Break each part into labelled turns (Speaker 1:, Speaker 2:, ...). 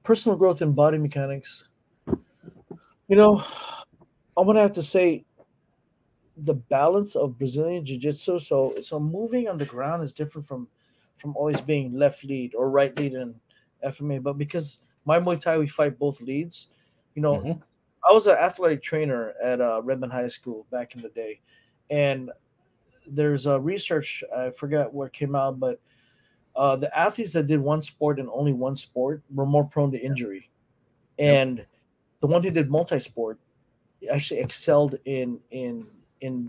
Speaker 1: personal growth in body mechanics. You know, I'm gonna have to say the balance of Brazilian jiu-jitsu. So moving on the ground is different from always being left lead or right lead in FMA. But because my Muay Thai we fight both leads, you know,
Speaker 2: Mm-hmm.
Speaker 1: I was an athletic trainer at Redmond High School back in the day, and there's a research I forgot where it came out, but the athletes that did one sport and only one sport were more prone to injury,
Speaker 2: Yep.
Speaker 1: and the one who did multi-sport actually excelled in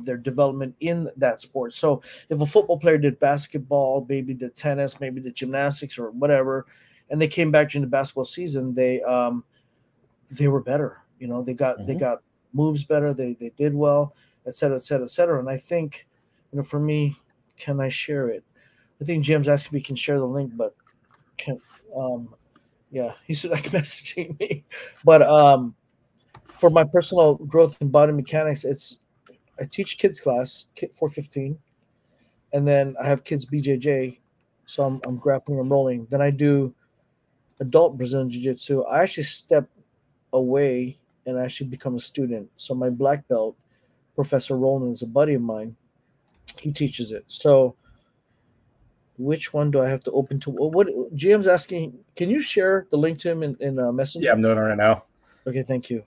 Speaker 1: their development in that sport. So if a football player did basketball, maybe did tennis, maybe did gymnastics or whatever, and they came back during the basketball season, they were better. You know, they
Speaker 2: Mm-hmm.
Speaker 1: got moves better. They did well, et cetera, et cetera, et cetera. And I think, for me, can I share it? I think Jim's asking if we can share the link, but can um yeah, he's like messaging me. But for my personal growth in body mechanics, I teach kids class, kid 415, and then I have kids BJJ, so I'm grappling and rolling. Then I do adult Brazilian Jiu Jitsu. I actually step away and actually become a student. So my black belt, Professor Roland, is a buddy of mine. He teaches it. So which one do I have to open to? What GM's asking? Can you share the link to him in
Speaker 2: Yeah,
Speaker 1: Messenger?
Speaker 2: I'm doing it right now.
Speaker 1: Okay, thank you.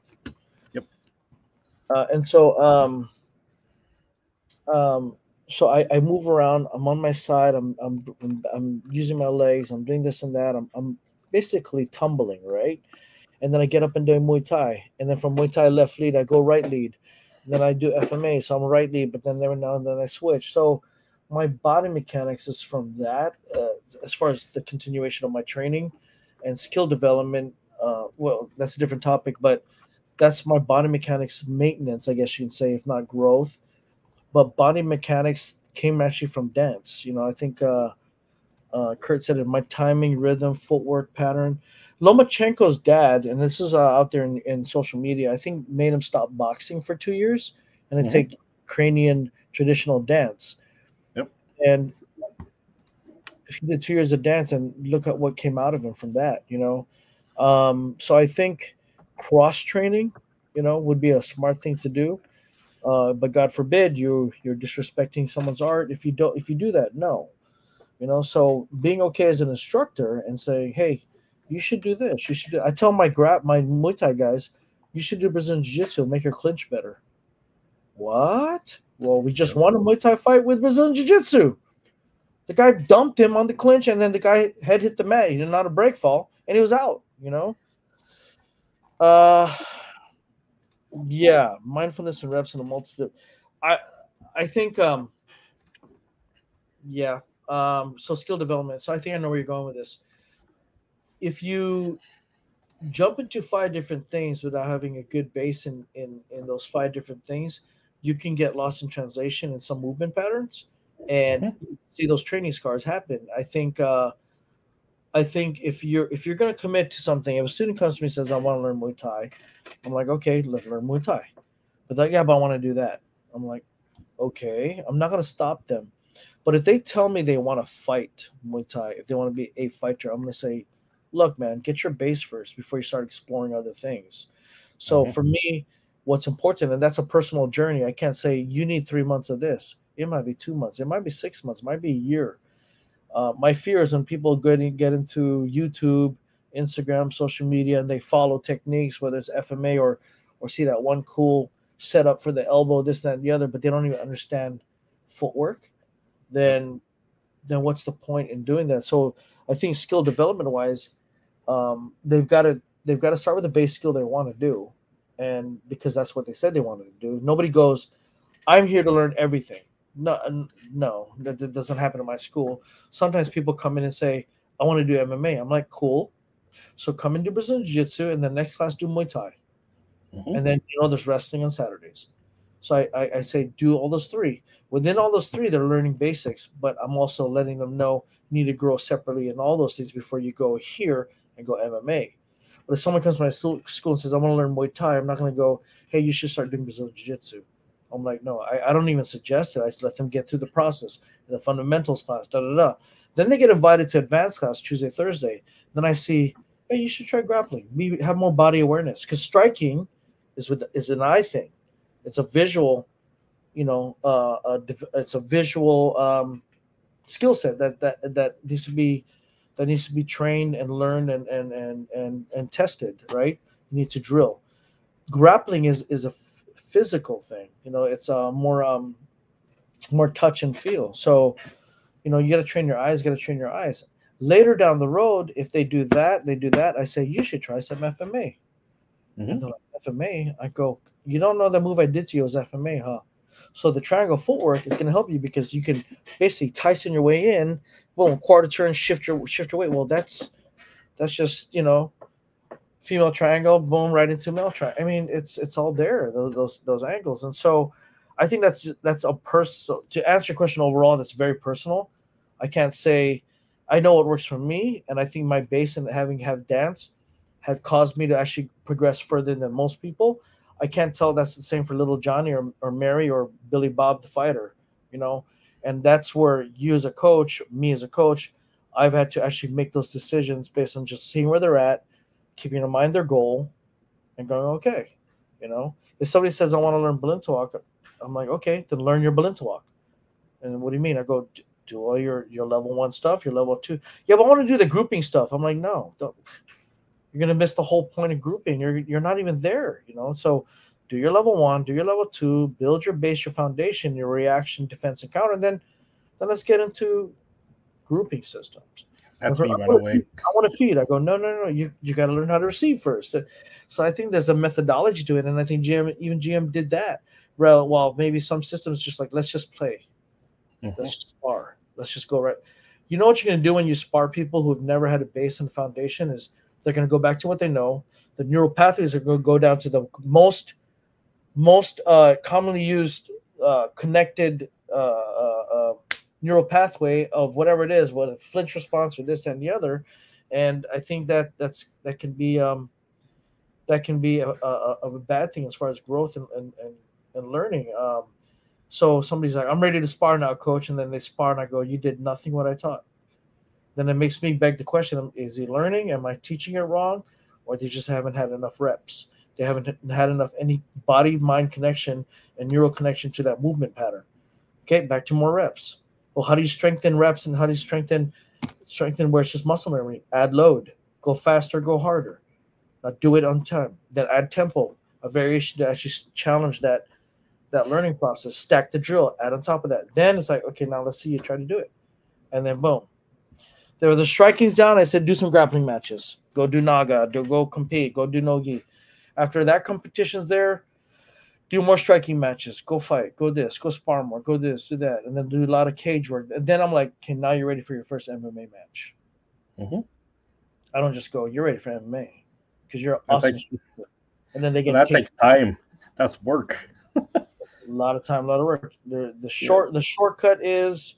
Speaker 2: Yep.
Speaker 1: And so I move around. I'm on my side. I'm using my legs. I'm doing this and that. I'm basically tumbling, right? And then I get up and do Muay Thai, and then from Muay Thai left lead I go right lead, and then I do FMA, so I'm right lead, but then every now and then I switch. So my body mechanics is from that. As far as the continuation of my training and skill development, well, that's a different topic, but that's my body mechanics maintenance, I guess you can say, if not growth. But body mechanics came actually from dance. I think Kurt said it. My timing, rhythm, footwork pattern. Lomachenko's dad, and this is out there in social media, I think made him stop boxing for 2 years and then
Speaker 2: Mm-hmm.
Speaker 1: take Ukrainian traditional dance.
Speaker 2: Yep.
Speaker 1: And if he did 2 years of dance, and look at what came out of him from that. So I think cross training, would be a smart thing to do. But God forbid you're disrespecting someone's art if you do that. No, so being okay as an instructor and saying, hey, you should do this, you should do, I tell my Muay Thai guys, you should do Brazilian Jiu-Jitsu, make your clinch better. What? Well, we just
Speaker 2: Yep.
Speaker 1: won a Muay Thai fight with Brazilian Jiu-Jitsu. The guy dumped him on the clinch, and then the guy head hit the mat. He did not a break fall, and he was out. uh yeah, mindfulness and reps in a multitude. I i think yeah. So skill development. So I think I know where you're going with this. If you jump into five different things without having a good base in those five different things, you can get lost in translation in some movement patterns and
Speaker 2: Mm-hmm.
Speaker 1: see those training scars happen. I think if you're going to commit to something, if a student comes to me and says I want to learn Muay Thai, I'm like, okay, let's learn Muay Thai. But like, yeah, but I want to do that. I'm like, okay, I'm not going to stop them. But if they tell me they want to fight Muay Thai, if they want to be a fighter, I'm going to say, look, man, get your base first before you start exploring other things. So
Speaker 2: Mm-hmm.
Speaker 1: for me, what's important, and that's a personal journey. I can't say you need 3 months of this. It might be 2 months. It might be 6 months. It might be a year. My fear is when people get into YouTube, Instagram, social media, and they follow techniques, whether it's FMA or see that one cool setup for the elbow, this, that, and the other, but they don't even understand footwork.
Speaker 2: Yep.
Speaker 1: Then what's the point in doing that? So I think skill development wise, they've got to start with the base skill they want to do, and because that's what they said they wanted to do. Nobody goes, I'm here to learn everything. No, that doesn't happen in my school. Sometimes people come in and say, I want to do MMA. I'm like, cool. So come and do Brazilian Jiu Jitsu, and the next class do Muay Thai,
Speaker 2: Mm-hmm.
Speaker 1: and then there's wrestling on Saturdays. So I say do all those three. Within all those three, they're learning basics, but I'm also letting them know you need to grow separately in all those things before you go here and go MMA. But if someone comes to my school and says, I want to learn Muay Thai, I'm not going to go, hey, you should start doing Brazilian Jiu Jitsu. I'm like, no, I don't even suggest it. I just let them get through the process in the fundamentals class, da da da. Then they get invited to advanced class Tuesday, Thursday. Then I see hey, you should try grappling. Have more body awareness, because striking is an eye thing. It's a visual, it's a visual skill set that needs to be trained and learned and tested. Right? You need to drill. Grappling is a physical thing. It's more touch and feel. So, you got to train your eyes. Got to train your eyes. Later down the road, if they do that, I say, you should try some FMA.
Speaker 2: Mm-hmm.
Speaker 1: And they're like, FMA? I go, you don't know the move I did to you was FMA, huh? So the triangle footwork is going to help you, because you can basically Tyson your way in, boom, quarter turn, shift your weight. Well, that's just, female triangle, boom, right into male triangle. I mean, it's all there, those angles. And so I think that's a personal, to answer your question overall, that's very personal. I can't say I know what works for me, and I think my base in have dance had caused me to actually progress further than most people. I can't tell that's the same for little Johnny or Mary or Billy Bob the fighter, and that's where you as a coach, me as a coach, I've had to actually make those decisions based on just seeing where they're at, keeping in mind their goal, and going, okay, if somebody says I want to learn Belinta walk, I'm like, okay, then learn your Belinta walk. And what do you mean? I go, do all your level 1 stuff, your level 2. Yeah, but I want to do the grouping stuff. I'm like, no, don't. You're gonna miss the whole point of grouping. You're not even there, So do your level 1, do your level 2, build your base, your foundation, your reaction, defense, and counter. And then let's get into grouping systems.
Speaker 2: That's me, by the way.
Speaker 1: I want to feed. I go, no. You got to learn how to receive first. So I think there's a methodology to it, and I think GM did that. Well, maybe some systems just like, let's just play.
Speaker 2: Mm-hmm.
Speaker 1: Let's just spar. Let's just go right. You know what you're going to do when you spar people who have never had a base and foundation is they're going to go back to what they know. The neural pathways are going to go down to the most commonly used connected neural pathway of whatever it is, whether flinch response or this and the other. And I think that can be a bad thing as far as growth and learning. So somebody's like, I'm ready to spar now, coach. And then they spar and I go, you did nothing what I taught. Then it makes me beg the question, is he learning? Am I teaching it wrong? Or they just haven't had enough reps. They haven't had enough any body-mind connection and neural connection to that movement pattern. Okay, back to more reps. Well, how do you strengthen reps, and how do you strengthen where it's just muscle memory? Add load. Go faster, go harder. Now do it on time. Then add tempo, a variation to actually challenge that learning process. Stack the drill, add on top of that. Then it's like, okay, now let's see you try to do it. And then boom. There were the strikings down. I said, do some grappling matches. Go do Naga. Go compete. Go do Nogi. After that competition's there, do more striking matches. Go fight. Go this. Go spar more. Go this. Do that. And then do a lot of cage work. And then I'm like, okay, now you're ready for your first MMA match.
Speaker 2: Mm-hmm.
Speaker 1: I don't just go, you're ready for MMA. Because you're awesome. And then they get
Speaker 2: that takes time. That's work.
Speaker 1: A lot of time, a lot of work. The shortcut is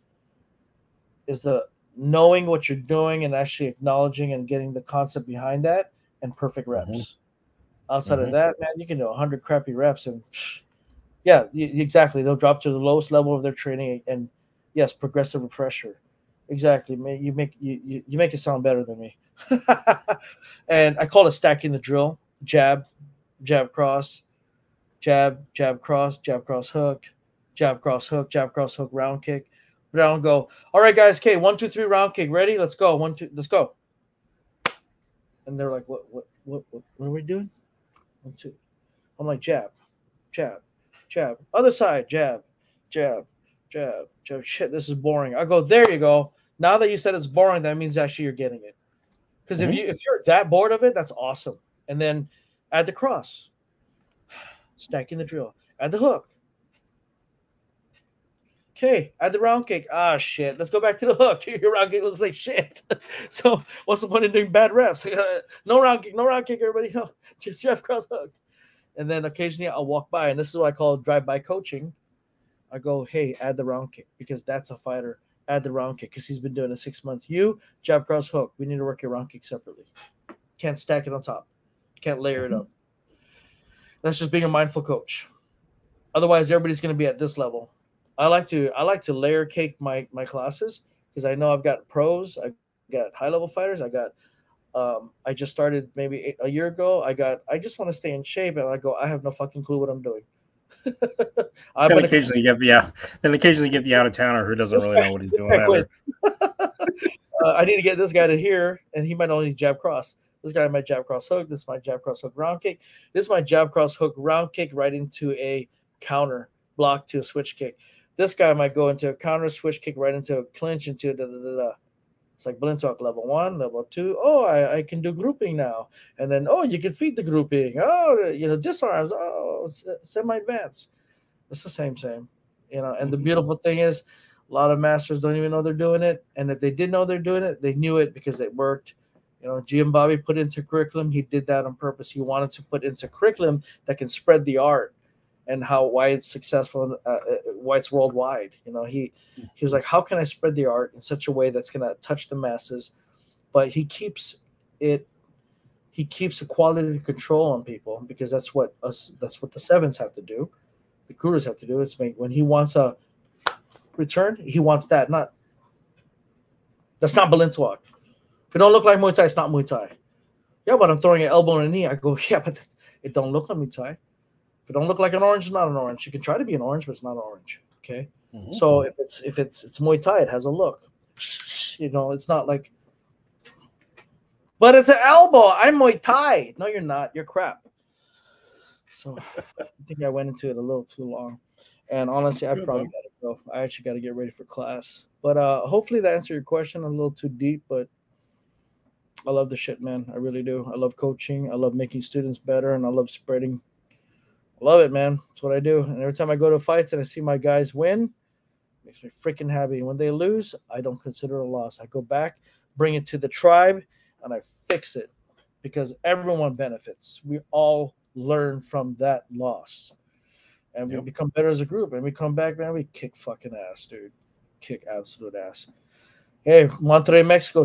Speaker 1: the knowing what you're doing and actually acknowledging and getting the concept behind that and perfect reps. Mm-hmm. Outside of that, man, you can do 100 crappy reps and yeah, exactly. They'll drop to the lowest level of their training and yes, progressive pressure. Exactly, man. You make it sound better than me. And I call it stacking the drill. Jab, jab, cross, jab, jab, cross, hook, jab, cross, hook, round kick. Down, go. All right, guys. Okay, 1, 2, 3, round kick. Ready? Let's go. 1, 2, let's go. And they're like, what are we doing? 1, 2. I'm like, jab, jab, jab. Other side, jab, jab, jab, jab. Shit, this is boring. I go, there you go. Now that you said it's boring, that means actually you're getting it. Because if you're that bored of it, that's awesome. And then add the cross, stacking the drill. Add the hook. Okay, add the round kick. Ah, shit. Let's go back to the hook. Your round kick looks like shit. So what's the point of doing bad reps? No round kick, everybody. No, just jab, cross, hook. And then occasionally I'll walk by, and this is what I call drive-by coaching. I go, hey, add the round kick because that's a fighter. Add the round kick because he's been doing it 6 months. You, jab, cross, hook. We need to work your round kick separately. Can't stack it on top. Can't layer it up. That's just being a mindful coach. Otherwise, everybody's going to be at this level. I like to layer cake my classes because I know I've got pros, I've got high level fighters, I got I just started maybe a year ago. I just want to stay in shape, and I go, I have no fucking clue what I'm doing. I'm
Speaker 2: Then
Speaker 1: gonna
Speaker 2: occasionally get the out of towner who doesn't really know what he's doing either.
Speaker 1: I need to get this guy to here, and he might only jab cross. This guy might jab cross hook. This is my jab cross hook round kick. This is my jab cross hook round kick right into a counter block to a switch kick. This guy might go into a counter switch kick right into a clinch into da da da da. It's like Blintalk level 1, level 2. Oh, I can do grouping now. And then, oh, you can feed the grouping. Oh, disarms. Oh, semi-advance. It's the same. And the beautiful thing is a lot of masters don't even know they're doing it. And if they did know they're doing it, they knew it because it worked. Jim Bobby put into curriculum. He did that on purpose. He wanted to put into curriculum that can spread the art and why it's successful, why it's worldwide. He was like, how can I spread the art in such a way that's going to touch the masses? But he keeps a quality control on people, because that's what the sevens have to do. The gurus have to do. It's when he wants a return, he wants that. That's not Blintalk. If it don't look like Muay Thai, it's not Muay Thai. Yeah, but I'm throwing an elbow and a knee. I go, yeah, but it don't look like Muay Thai. If it don't look like an orange, it's not an orange. You can try to be an orange, but it's not orange. Okay. Mm-hmm. So if it's Muay Thai, it has a look. It's not like, but it's an elbow. I'm Muay Thai. No, you're not. You're crap. So I think I went into it a little too long. And honestly, I probably got to go. I actually got to get ready for class. But hopefully that answered your question. A little too deep, but I love the shit, man. I really do. I love coaching. I love making students better, and I love spreading. I love it, man. That's what I do. And every time I go to fights and I see my guys win, it makes me freaking happy. When they lose, I don't consider it a loss. I go back, bring it to the tribe, and I fix it, because everyone benefits. We all learn from that loss. And we become better as a group. And we come back, man, we kick fucking ass, dude. Kick absolute ass. Hey, Monterrey, Mexico.